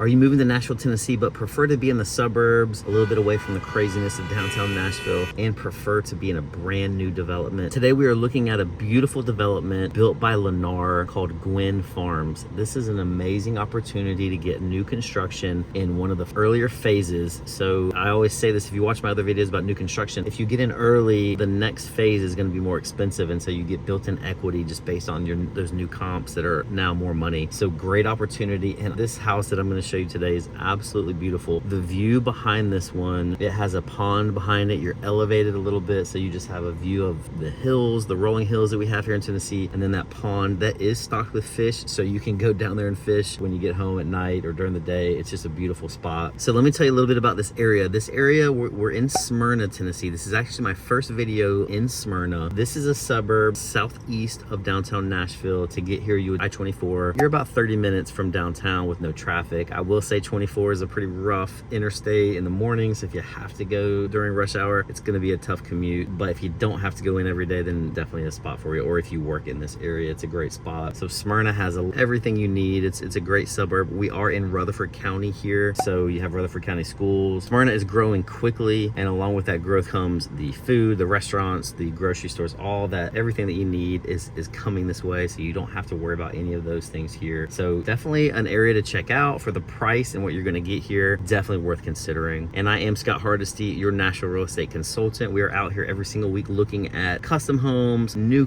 Are you moving to Nashville, Tennessee, but prefer to be in the suburbs, a little bit away from the craziness of downtown Nashville, and prefer to be in a brand new development? Today we are looking at a beautiful development built by Lennar called Gwen Farms. This is an amazing opportunity to get new construction in one of the earlier phases. So I always say this, if you watch my other videos about new construction, if you get in early, the next phase is going to be more expensive, and so you get built-in equity just based on those new comps that are now more money. So great opportunity. And this house that I'm going to show you today is absolutely beautiful. The view behind this one, it has a pond behind it. You're elevated a little bit, so you just have a view of the hills, the rolling hills that we have here in Tennessee, and then that pond that is stocked with fish, so you can go down there and fish when you get home at night or during the day. It's just a beautiful spot. So let me tell you a little bit about this area. This area, we're in Smyrna, Tennessee. This is actually my first video in Smyrna. This is a suburb southeast of downtown Nashville. To get here, you would I-24. You're about 30 minutes from downtown with no traffic. I will say 24 is a pretty rough interstate in the mornings. If you have to go during rush hour, it's going to be a tough commute. But if you don't have to go in every day, then definitely a spot for you. Or if you work in this area, it's a great spot. So Smyrna has everything you need. It's a great suburb. We are in Rutherford County here, so you have Rutherford County schools. Smyrna is growing quickly, and along with that growth comes the food, the restaurants, the grocery stores, all that. Everything that you need is coming this way, so you don't have to worry about any of those things here. So definitely an area to check out for the price and what you're going to get here. Definitely worth considering. And I am Scott Hardesty, your Nashville real estate consultant. We are out here every single week looking at custom homes, new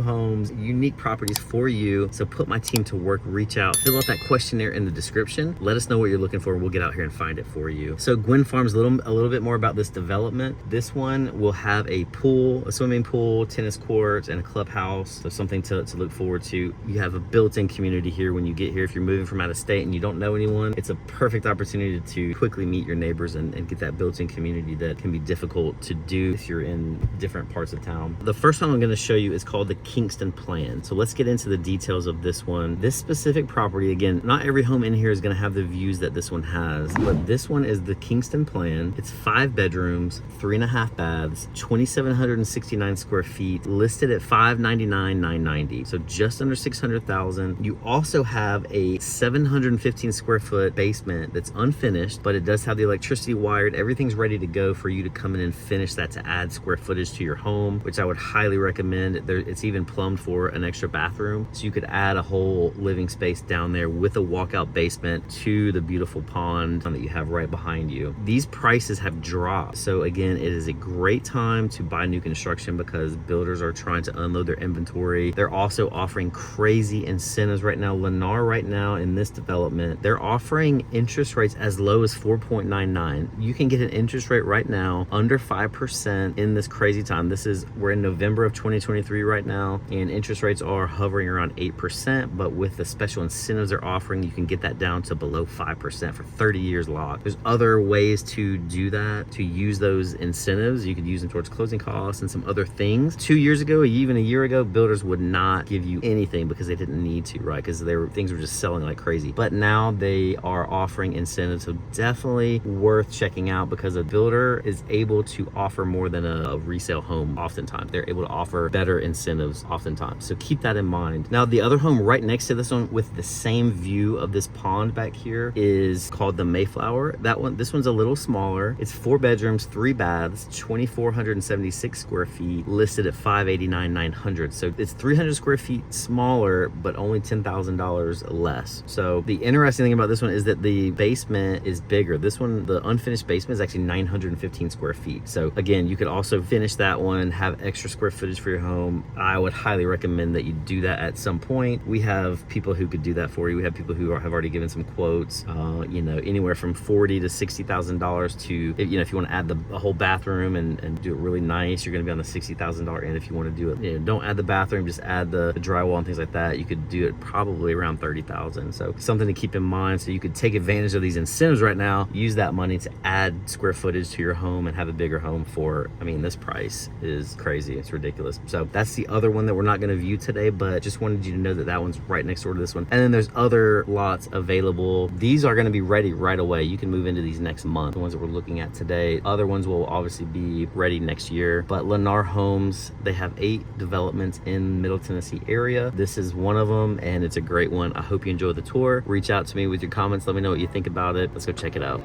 homes, unique properties for you. So put my team to work, reach out, fill out that questionnaire in the description. Let us know what you're looking for, and we'll get out here and find it for you. So Gwen Farms, a little bit more about this development. This one will have a pool, a swimming pool, tennis courts, and a clubhouse. So something to look forward to. You have a built-in community here when you get here. If you're moving from out of state and you don't know anyone, it's a perfect opportunity to quickly meet your neighbors and get that built-in community that can be difficult to do if you're in different parts of town. The first one I'm going to show you is called the Kingston plan. So let's get into the details of this one. This specific property, again, not every home in here is going to have the views that this one has, but this one is the Kingston plan. It's 5 bedrooms, 3.5 baths, 2,769 square feet, listed at $599,990. So just under $600,000. You also have a 715 square foot basement that's unfinished, but it does have the electricity wired. Everything's ready to go for you to come in and finish that to add square footage to your home, which I would highly recommend. It's even plumbed for an extra bathroom, so you could add a whole living space down there with a walkout basement to the beautiful pond that you have right behind you. These prices have dropped, so again, it is a great time to buy new construction because builders are trying to unload their inventory. They're also offering crazy incentives right now. Lennar right now in this development, they're offering interest rates as low as 4.99. You can get an interest rate right now under 5% in this crazy time. We're in November of 2023 right now, and interest rates are hovering around 8%, but with the special incentives they're offering, you can get that down to below 5% for 30 years locked. There's other ways to do that, to use those incentives. You could use them towards closing costs and some other things. 2 years ago, even a year ago, builders would not give you anything because they didn't need to, right? Because things were just selling like crazy. But now they are offering incentives, so definitely worth checking out because a builder is able to offer more than a resale home oftentimes. They're able to offer better incentives oftentimes. So keep that in mind. Now, the other home right next to this one with the same view of this pond back here is called the Mayflower. This one's a little smaller. It's 4 bedrooms, 3 baths, 2,476 square feet, listed at $589,900. So it's 300 square feet smaller, but only $10,000 less. So the interesting thing about this one is that the basement is bigger. This one, the unfinished basement, is actually 915 square feet. So again, you could also finish that one, have extra square footage for your home. I would highly recommend that you do that at some point. We have people who could do that for you. We have people who have already given some quotes, anywhere from $40,000 to $60,000 to, if you want to add a whole bathroom and do it really nice, you're going to be on the $60,000 end. If you want to do it, don't add the bathroom, just add the drywall and things like that. You could do it probably around $30,000. So something to keep in mind. So you could take advantage of these incentives right now, use that money to add square footage to your home and have a bigger home for, this price is crazy. It's ridiculous. So that's the other one that we're not going to view today, but just wanted you to know that one's right next door to this one. And then there's other lots available. These are going to be ready right away. You can move into these next month. The ones that we're looking at today, other ones will obviously be ready next year. But Lennar Homes, they have 8 developments in Middle Tennessee area. This is one of them, and it's a great one. I hope you enjoy the tour. Reach out out to me with your comments. Let me know what you think about it. Let's go check it out.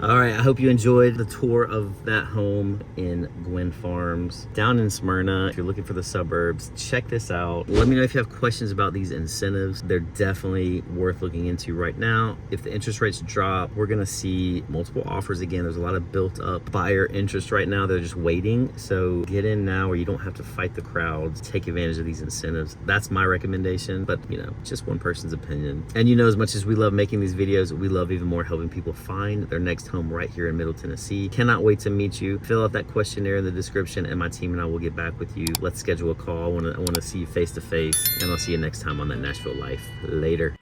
All right, I hope you enjoyed the tour of that home in Gwynn Farms down in Smyrna. If you're looking for the suburbs, check this out. Let me know if you have questions about these incentives. They're definitely worth looking into right now. If the interest rates drop, we're gonna see multiple offers again. There's a lot of built up buyer interest right now. They're just waiting. So get in now where you don't have to fight the crowds. Take advantage of these incentives. That's my recommendation, but you know, just one person's opinion. And you know, as much as we love making these videos, we love even more helping people find their next home right here in Middle Tennessee. Cannot wait to meet you. Fill out that questionnaire in the description and my team and I will get back with you. Let's schedule a call. I want to see you face to face, and I'll see you next time on That Nashville Life. Later.